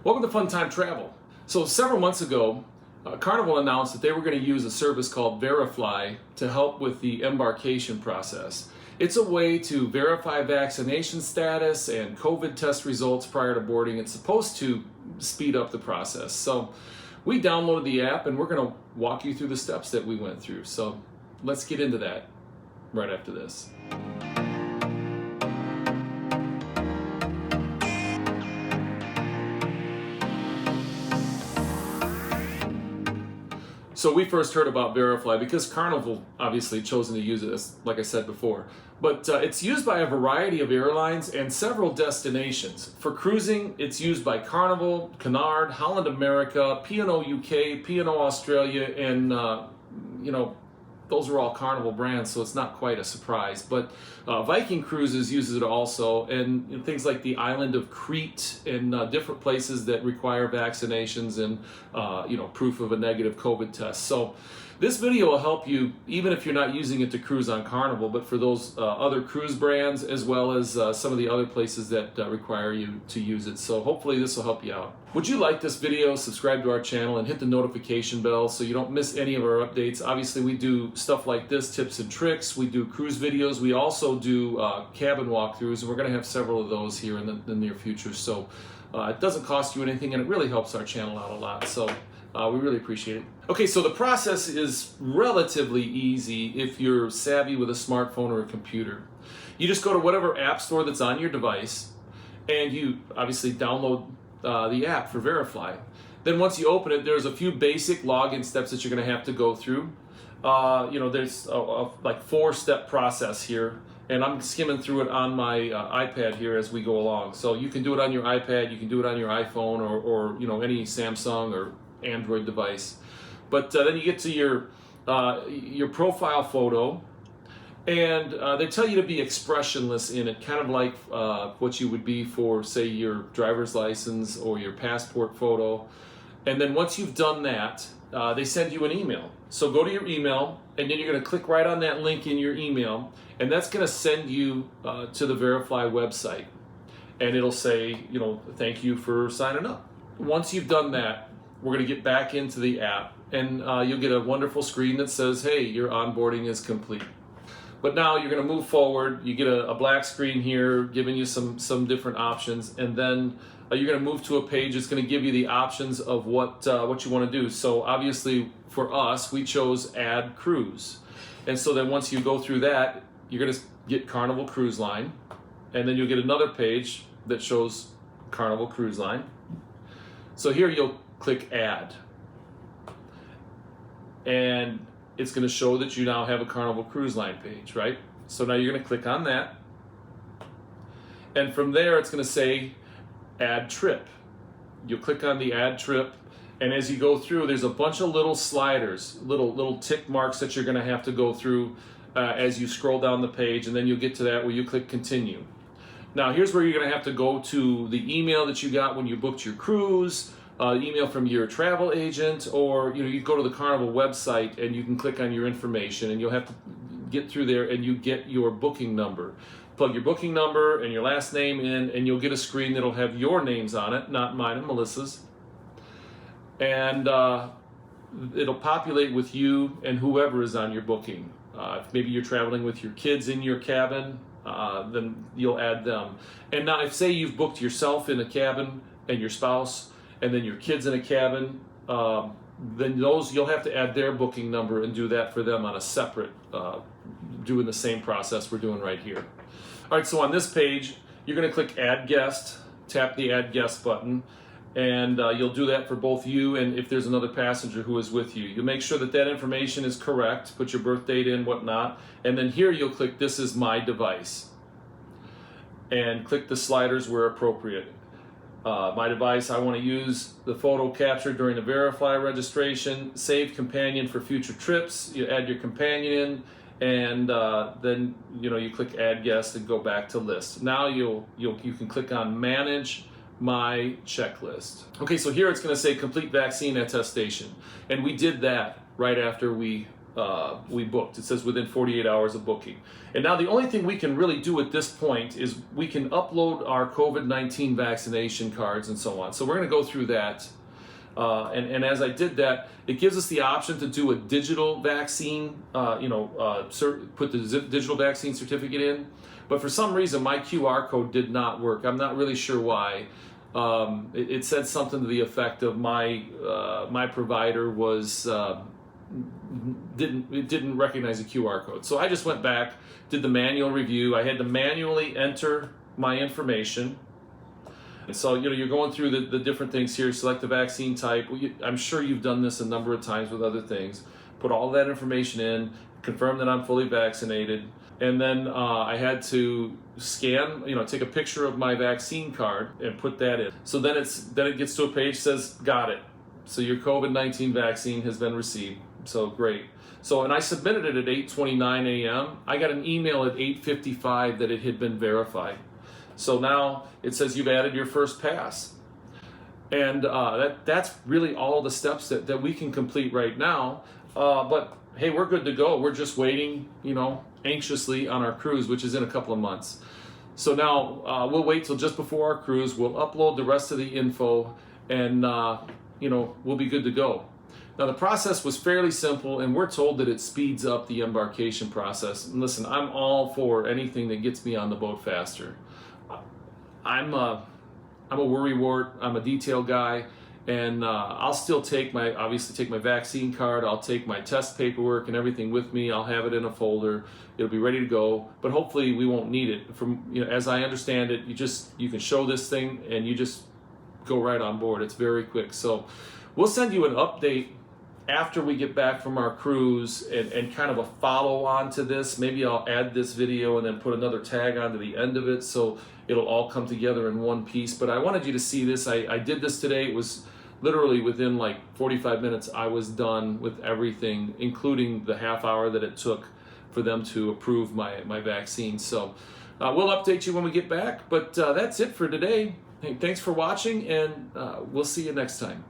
Welcome to Fun Time Travel. So several months ago, Carnival announced that they were going to use a service called Verifly to help with the embarkation process. It's a way to verify vaccination status and COVID test results prior to boarding. It's supposed to speed up the process. So we downloaded the app and we're going to walk you through the steps that we went through. So let's get into that right after this. So we first heard about Verifly because Carnival obviously chosen to use it, as, like I said before. But it's used by a variety of airlines and several destinations. For cruising, it's used by Carnival, Cunard, Holland America, P&O UK, P&O Australia, and those are all Carnival brands, so it's not quite a surprise. But Viking Cruises uses it also, and things like the island of Crete and different places that require vaccinations and proof of a negative COVID test. So this video will help you, even if you're not using it to cruise on Carnival, but for those other cruise brands, as well as some of the other places that require you to use it. So hopefully this will help you out. Would you like this video, subscribe to our channel, and hit the notification bell so you don't miss any of our updates. Obviously, we do stuff like this, tips and tricks. We do cruise videos. We also do cabin walkthroughs, and we're going to have several of those here in the near future. So it doesn't cost you anything, and it really helps our channel out a lot. So we really appreciate it. Okay, so the process is relatively easy if you're savvy with a smartphone or a computer. You just go to whatever app store that's on your device, and you obviously download the app for Verifly. Then once you open it, there's a few basic login steps that you're going to have to go through. There's a like 4-step process here, and I'm skimming through it on my iPad here as we go along. So you can do it on your iPad, you can do it on your iPhone, or any Samsung or Android device. But then you get to your profile photo, and they tell you to be expressionless in it, kind of like what you would be for, say, your driver's license or your passport photo. And then once you've done that, they send you an email. So go to your email, and then you're going to click right on that link in your email, and that's going to send you to the Verifly website. And it'll say, thank you for signing up. Once you've done that, we're going to get back into the app, and you'll get a wonderful screen that says, hey, your onboarding is complete. But now you're going to move forward. You get a black screen here giving you some different options, and then you're going to move to a page that's going to give you the options of what you want to do. So obviously for us, we chose Add Cruise. And so then once you go through that, you're going to get Carnival Cruise Line, and then you'll get another page that shows Carnival Cruise Line. So here you'll click Add, and it's going to show that you now have a Carnival Cruise Line page, right? So now you're going to click on that, and from there it's going to say Add Trip. You'll click on the Add Trip, and as you go through, there's a bunch of little sliders, little tick marks that you're going to have to go through as you scroll down the page, and then you'll get to that where you click Continue. Now here's where you're going to have to go to the email that you got when you booked your cruise, email from your travel agent, or you go to the Carnival website and you can click on your information, and you'll have to get through there, and you get your booking number. Plug your booking number and your last name in, and you'll get a screen that'll have your names on it, not mine and Melissa's. And it'll populate with you and whoever is on your booking. If maybe you're traveling with your kids in your cabin, then you'll add them. And now if say you've booked yourself in a cabin and your spouse, and then your kids in a cabin, then those you'll have to add their booking number and do that for them on a separate, doing the same process we're doing right here. All right, so on this page, you're going to click Add Guest, tap the Add Guest button, and you'll do that for both you and if there's another passenger who is with you. You'll make sure that information is correct, put your birth date in, whatnot, and then here you'll click This is my device, and click the sliders where appropriate. My device, I want to use the photo captured during the Verifly registration. Save companion for future trips. You add your companion in, and then you click Add Guest and go back to List. Now you can click on Manage My Checklist. Okay, so here it's going to say Complete Vaccine Attestation, and we did that right after we we booked. It says within 48 hours of booking. And now the only thing we can really do at this point is we can upload our COVID-19 vaccination cards and so on. So we're going to go through that. And as I did that, it gives us the option to do a digital vaccine, put the digital vaccine certificate in. But for some reason, my QR code did not work. I'm not really sure why. It said something to the effect of my provider was didn't recognize a QR code. So I just went back, did the manual review. I had to manually enter my information. And so, you're going through the different things here. Select the vaccine type. I'm sure you've done this a number of times with other things. Put all that information in, confirm that I'm fully vaccinated. And then I had to scan, take a picture of my vaccine card and put that in. So then it gets to a page that says, got it. So your COVID-19 vaccine has been received. So great. So, and I submitted it at 8:29 a.m. I got an email at 8:55 that it had been verified. So now it says you've added your first pass. And that's really all the steps that we can complete right now. But hey, we're good to go. We're just waiting, anxiously on our cruise, which is in a couple of months. So now we'll wait till just before our cruise. We'll upload the rest of the info and, we'll be good to go. Now the process was fairly simple, and we're told that it speeds up the embarkation process. And listen, I'm all for anything that gets me on the boat faster. I'm a worrywart. I'm a detail guy, and I'll still take my vaccine card. I'll take my test paperwork and everything with me. I'll have it in a folder. It'll be ready to go. But hopefully we won't need it. From as I understand it, you can show this thing and you just go right on board. It's very quick. So we'll send you an update after we get back from our cruise and kind of a follow on to this. Maybe I'll add this video and then put another tag onto the end of it so it'll all come together in one piece. But I wanted you to see this. I did this today. It was literally within like 45 minutes I was done with everything, including the half hour that it took for them to approve my vaccine. So we'll update you when we get back. But that's it for today. Hey, thanks for watching, and we'll see you next time.